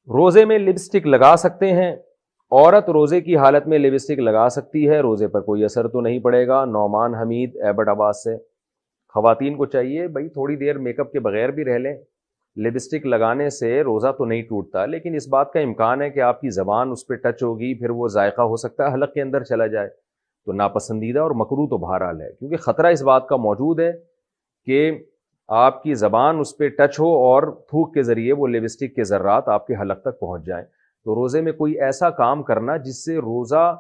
روزے میں لپسٹک لگا سکتے ہیں؟ عورت روزے کی حالت میں لپسٹک لگا سکتی ہے، روزے پر کوئی اثر تو نہیں پڑے گا۔ نعمان حمید ایبٹ آباد سے۔ خواتین کو چاہیے بھائی تھوڑی دیر میک اپ کے بغیر بھی رہ لیں، لپسٹک لگانے سے روزہ تو نہیں ٹوٹتا، لیکن اس بات کا امکان ہے کہ آپ کی زبان اس پہ ٹچ ہوگی، پھر وہ ذائقہ ہو سکتا ہے حلق کے اندر چلا جائے، تو ناپسندیدہ اور مکروہ تو بہرحال ہے، کیونکہ خطرہ اس بات کا موجود ہے کہ آپ کی زبان اس پہ ٹچ ہو اور تھوک کے ذریعے وہ لپسٹک کے ذرات آپ کے حلق تک پہنچ جائیں۔ تو روزے میں کوئی ایسا کام کرنا جس سے روزہ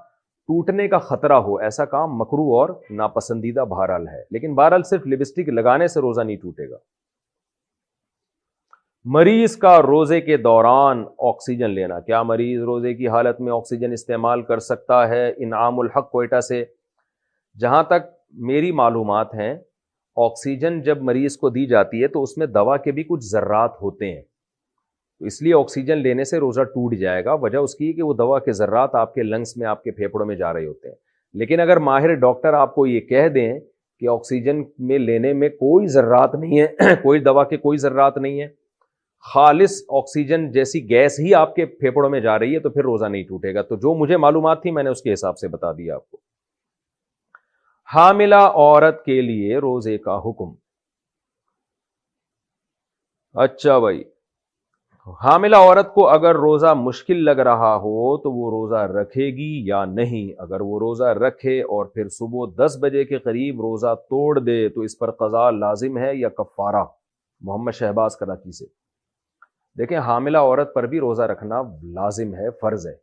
ٹوٹنے کا خطرہ ہو، ایسا کام مکروہ اور ناپسندیدہ بہرحال ہے، لیکن بہرحال صرف لپسٹک لگانے سے روزہ نہیں ٹوٹے گا۔ مریض کا روزے کے دوران آکسیجن لینا، کیا مریض روزے کی حالت میں آکسیجن استعمال کر سکتا ہے؟ انعام الحق کوئٹہ سے۔ جہاں تک میری معلومات ہیں، آکسیجن جب مریض کو دی جاتی ہے تو اس میں دوا کے بھی کچھ ذرات ہوتے ہیں، تو اس لیے آکسیجن لینے سے روزہ ٹوٹ جائے گا۔ وجہ اس کی کہ وہ دوا کے ذرات آپ کے لنگس میں، آپ کے پھیپھڑوں میں جا رہے ہوتے ہیں۔ لیکن اگر ماہر ڈاکٹر آپ کو یہ کہہ دیں کہ آکسیجن میں لینے میں کوئی ذرات نہیں ہے، کوئی دوا کے کوئی ذرات نہیں ہے، خالص آکسیجن جیسی گیس ہی آپ کے پھیپھڑوں میں جا رہی ہے، تو پھر روزہ نہیں ٹوٹے گا۔ تو جو مجھے معلومات تھی میں نے اس کے حساب سے بتا دیا آپ کو۔ حاملہ عورت کے لیے روزے کا حکم۔ اچھا بھائی، حاملہ عورت کو اگر روزہ مشکل لگ رہا ہو تو وہ روزہ رکھے گی یا نہیں؟ اگر وہ روزہ رکھے اور پھر صبح 10 بجے کے قریب روزہ توڑ دے تو اس پر قضاء لازم ہے یا کفارہ؟ محمد شہباز کراچی سے۔ دیکھیں، حاملہ عورت پر بھی روزہ رکھنا لازم ہے، فرض ہے۔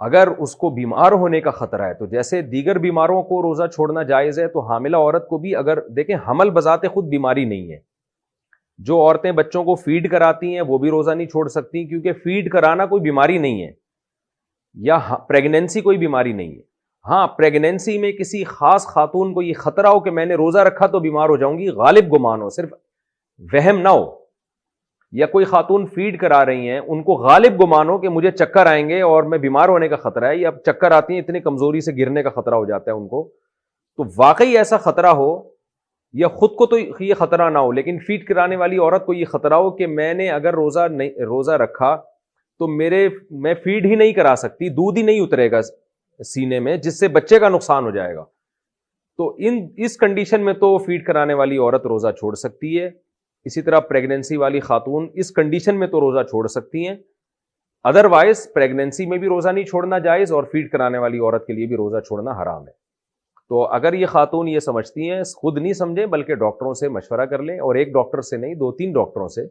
اگر اس کو بیمار ہونے کا خطرہ ہے تو جیسے دیگر بیماروں کو روزہ چھوڑنا جائز ہے، تو حاملہ عورت کو بھی، اگر دیکھیں حمل بذات خود بیماری نہیں ہے، جو عورتیں بچوں کو فیڈ کراتی ہیں وہ بھی روزہ نہیں چھوڑ سکتی، کیونکہ فیڈ کرانا کوئی بیماری نہیں ہے، یا پریگنینسی کوئی بیماری نہیں ہے۔ ہاں، پریگنینسی میں کسی خاص خاتون کو یہ خطرہ ہو کہ میں نے روزہ رکھا تو بیمار ہو جاؤں گی، غالب گمان ہو، صرف وہم نہ ہو، یا کوئی خاتون فیڈ کرا رہی ہیں ان کو غالب گمان ہو کہ مجھے چکر آئیں گے اور میں بیمار ہونے کا خطرہ ہے، یا چکر آتی ہیں اتنی کمزوری سے گرنے کا خطرہ ہو جاتا ہے ان کو، تو واقعی ایسا خطرہ ہو، یا خود کو تو یہ خطرہ نہ ہو لیکن فیڈ کرانے والی عورت کو یہ خطرہ ہو کہ میں نے اگر روزہ رکھا تو میں فیڈ ہی نہیں کرا سکتی، دودھ ہی نہیں اترے گا سینے میں، جس سے بچے کا نقصان ہو جائے گا، تو اس کنڈیشن میں تو فیڈ کرانے والی عورت روزہ چھوڑ سکتی ہے۔ اسی طرح پریگنینسی والی خاتون اس کنڈیشن میں تو روزہ چھوڑ سکتی ہیں، ادروائز پریگنینسی میں بھی روزہ نہیں چھوڑنا جائز، اور فیڈ کرانے والی عورت کے لیے بھی روزہ چھوڑنا حرام ہے۔ تو اگر یہ خاتون یہ سمجھتی ہیں، خود نہیں سمجھیں بلکہ ڈاکٹروں سے مشورہ کر لیں، اور ایک ڈاکٹر سے نہیں 2-3 ڈاکٹروں سے،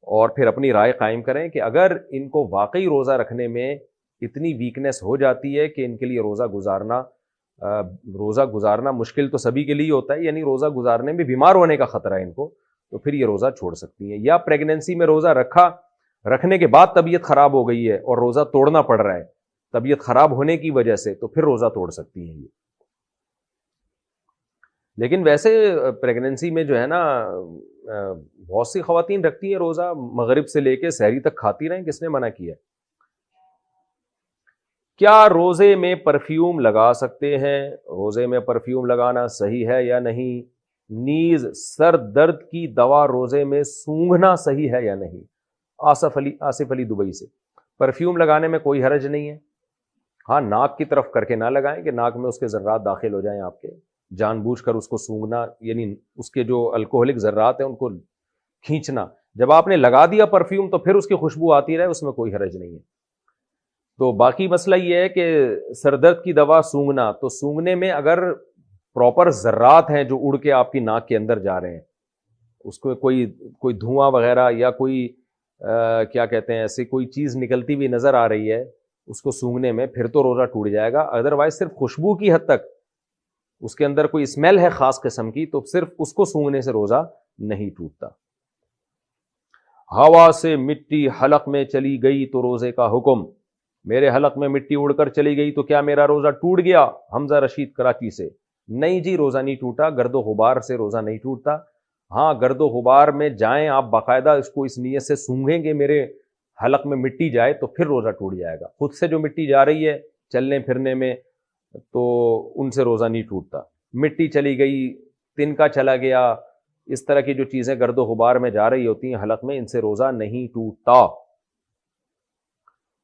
اور پھر اپنی رائے قائم کریں کہ اگر ان کو واقعی روزہ رکھنے میں اتنی ویکنیس ہو جاتی ہے کہ ان کے لیے روزہ گزارنا مشکل تو سبھی کے لیے ہوتا ہے، یعنی روزہ گزارنے میں بیمار ہونے کا خطرہ ہے ان کو، تو پھر یہ روزہ چھوڑ سکتی ہیں۔ یا پریگنینسی میں روزہ رکھنے کے بعد طبیعت خراب ہو گئی ہے اور روزہ توڑنا پڑ رہا ہے طبیعت خراب ہونے کی وجہ سے، تو پھر روزہ توڑ سکتی ہیں یہ۔ لیکن ویسے پریگنینسی میں جو ہے نا بہت سی خواتین رکھتی ہیں روزہ، مغرب سے لے کے سحری تک کھاتی رہیں، کس نے منع کیا؟ کیا روزے میں پرفیوم لگا سکتے ہیں؟ روزے میں پرفیوم لگانا صحیح ہے یا نہیں؟ نیز سر درد کی دوا روزے میں سونگھنا صحیح ہے یا نہیں؟ آصف علی دبئی سے۔ پرفیوم لگانے میں کوئی حرج نہیں ہے، ہاں ناک کی طرف کر کے نہ لگائیں کہ ناک میں اس کے ذرات داخل ہو جائیں آپ کے، جان بوجھ کر اس کو سونگھنا، یعنی اس کے جو الکوہلک ذرات ہیں ان کو کھینچنا۔ جب آپ نے لگا دیا پرفیوم تو پھر اس کی خوشبو آتی رہے، اس میں کوئی حرج نہیں ہے۔ تو باقی مسئلہ یہ ہے کہ سر درد کی دوا سونگھنا، تو سونگھنے میں اگر پراپر ذرات ہیں جو اڑ کے آپ کی ناک کے اندر جا رہے ہیں، اس کو کوئی دھواں وغیرہ یا کوئی کیا کہتے ہیں ایسی کوئی چیز نکلتی ہوئی نظر آ رہی ہے اس کو سونگھنے میں، پھر تو روزہ ٹوٹ جائے گا۔ ادروائز صرف خوشبو کی حد تک، اس کے اندر کوئی اسمیل ہے خاص قسم کی، تو صرف اس کو سونگھنے سے روزہ نہیں ٹوٹتا۔ ہوا سے مٹی حلق میں چلی گئی تو روزے کا حکم۔ میرے حلق میں مٹی اڑ کر چلی گئی تو کیا میرا روزہ ٹوٹ گیا؟ حمزہ رشید کراچی سے۔ نہیں جی، روزہ نہیں ٹوٹا، گرد و غبار سے روزہ نہیں ٹوٹتا۔ ہاں، گرد و غبار میں جائیں آپ باقاعدہ اس کو اس نیت سے سونگھیں کہ میرے حلق میں مٹی جائے تو پھر روزہ ٹوٹ جائے گا۔ خود سے جو مٹی جا رہی ہے چلنے پھرنے میں تو ان سے روزہ نہیں ٹوٹتا۔ مٹی چلی گئی، تنکا چلا گیا، اس طرح کی جو چیزیں گرد و غبار میں جا رہی ہوتی ہیں حلق میں، ان سے روزہ نہیں ٹوٹتا۔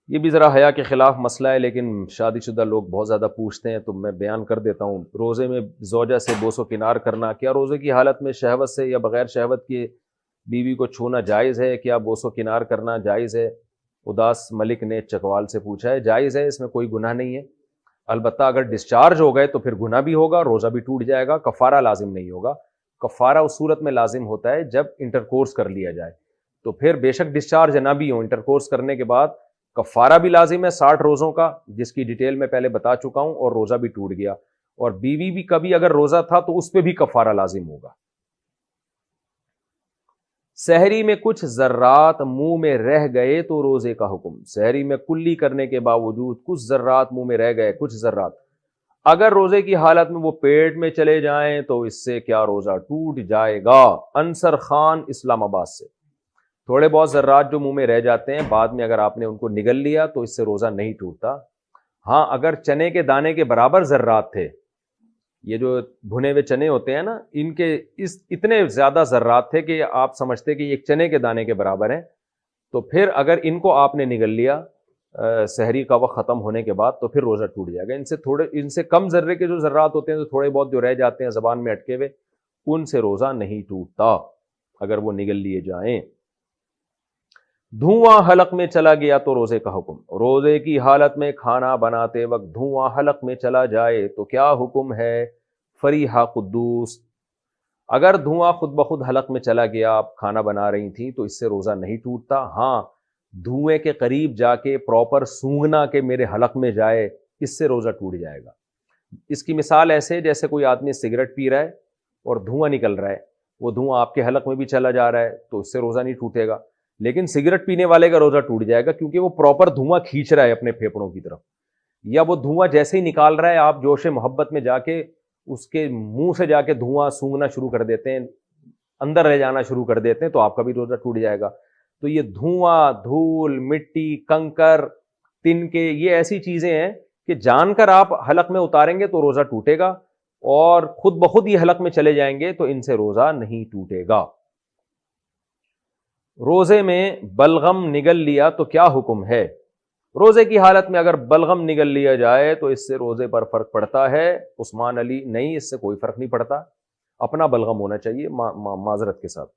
یہ بھی ذرا حیا کے خلاف مسئلہ ہے، لیکن شادی شدہ لوگ بہت زیادہ پوچھتے ہیں تو میں بیان کر دیتا ہوں۔ روزے میں زوجہ سے بوس و کنار کرنا، کیا روزے کی حالت میں شہوت سے یا بغیر شہوت کے بیوی کو چھونا جائز ہے؟ کیا بوس و کنار کرنا جائز ہے؟ اداس ملک نے چکوال سے پوچھا ہے۔ جائز ہے، اس میں کوئی گناہ نہیں ہے، البتہ اگر ڈسچارج ہو گئے تو پھر گناہ بھی ہوگا، روزہ بھی ٹوٹ جائے گا، کفارہ لازم نہیں ہوگا۔ کفارہ اس صورت میں لازم ہوتا ہے جب انٹرکورس کر لیا جائے، تو پھر بے شک ڈسچارج نہ بھی ہو، انٹرکورس کرنے کے بعد کفارہ بھی لازم ہے 60 روزوں کا، جس کی ڈیٹیل میں پہلے بتا چکا ہوں، اور روزہ بھی ٹوٹ گیا، اور بیوی بھی کبھی اگر روزہ تھا تو اس پہ بھی کفارہ لازم ہوگا۔ سحری میں کچھ ذرات منہ میں رہ گئے تو روزے کا حکم۔ سحری میں کلی کرنے کے باوجود کچھ ذرات منہ میں رہ گئے، کچھ ذرات، اگر روزے کی حالت میں وہ پیٹ میں چلے جائیں تو اس سے کیا روزہ ٹوٹ جائے گا؟ انصر خان اسلام آباد سے۔ تھوڑے بہت ذرات جو منہ میں رہ جاتے ہیں، بعد میں اگر آپ نے ان کو نگل لیا تو اس سے روزہ نہیں ٹوٹتا۔ ہاں، اگر چنے کے دانے کے برابر ذرات تھے، یہ جو بھنے ہوئے چنے ہوتے ہیں نا، ان کے اتنے زیادہ ذرات تھے کہ آپ سمجھتے کہ ایک چنے کے دانے کے برابر ہیں، تو پھر اگر ان کو آپ نے نگل لیا سحری کا وقت ختم ہونے کے بعد تو پھر روزہ ٹوٹ جائے گا۔ ان سے کم ذرے کے جو ذرات ہوتے ہیں، تو تھوڑے بہت جو رہ جاتے ہیں زبان میں اٹکے ہوئے، ان سے روزہ نہیں ٹوٹتا اگر وہ نگل لیے جائیں۔ دھواں حلق میں چلا گیا تو روزے کا حکم۔ روزے کی حالت میں کھانا بناتے وقت دھواں حلق میں چلا جائے تو کیا حکم ہے؟ فریحہ قدوس۔ اگر دھواں خود بخود حلق میں چلا گیا، آپ کھانا بنا رہی تھیں، تو اس سے روزہ نہیں ٹوٹتا۔ ہاں، دھوئیں کے قریب جا کے پراپر سونگنا کہ میرے حلق میں جائے، اس سے روزہ ٹوٹ جائے گا۔ اس کی مثال ایسے جیسے کوئی آدمی سگریٹ پی رہا ہے اور دھواں نکل رہا ہے، وہ دھواں آپ کے حلق میں بھی چلا جا رہا ہے تو اس سے روزہ نہیں ٹوٹے گا، لیکن سگریٹ پینے والے کا روزہ ٹوٹ جائے گا، کیونکہ وہ پراپر دھواں کھینچ رہا ہے اپنے پھیپھڑوں کی طرف، یا وہ دھواں جیسے ہی نکال رہا ہے آپ جوش محبت میں جا کے اس کے منہ سے جا کے دھواں سونگنا شروع کر دیتے ہیں، اندر رہ جانا شروع کر دیتے ہیں، تو آپ کا بھی روزہ ٹوٹ جائے گا۔ تو یہ دھواں، دھول، مٹی، کنکر، تنکے، یہ ایسی چیزیں ہیں کہ جان کر آپ حلق میں اتاریں گے تو روزہ ٹوٹے گا، اور خود بخود یہ حلق میں چلے جائیں گے تو ان سے روزہ نہیں ٹوٹے گا۔ روزے میں بلغم نگل لیا تو کیا حکم ہے؟ روزے کی حالت میں اگر بلغم نگل لیا جائے تو اس سے روزے پر فرق پڑتا ہے؟ عثمان علی: نہیں، اس سے کوئی فرق نہیں پڑتا، اپنا بلغم ہونا چاہیے معذرت کے ساتھ۔